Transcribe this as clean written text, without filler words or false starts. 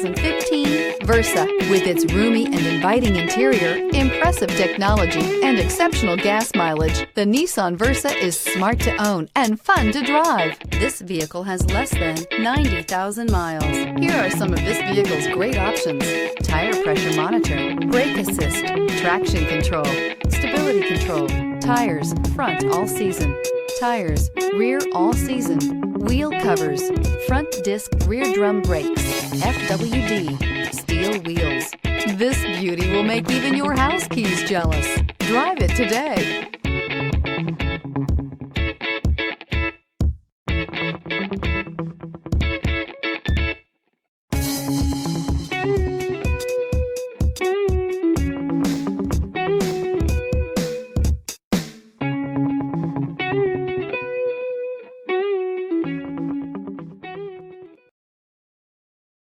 2015 Versa. With its roomy and inviting interior, impressive technology, and exceptional gas mileage, the Nissan Versa is smart to own and fun to drive. This vehicle has less than 90,000 miles. Here are some of this vehicle's great options: tire pressure monitor, brake assist, traction control, stability control, tires, front all season, tires, rear all season, wheel covers, front disc rear drum brakes, FWD, steel wheels. This beauty will make even your house keys jealous. Drive it today.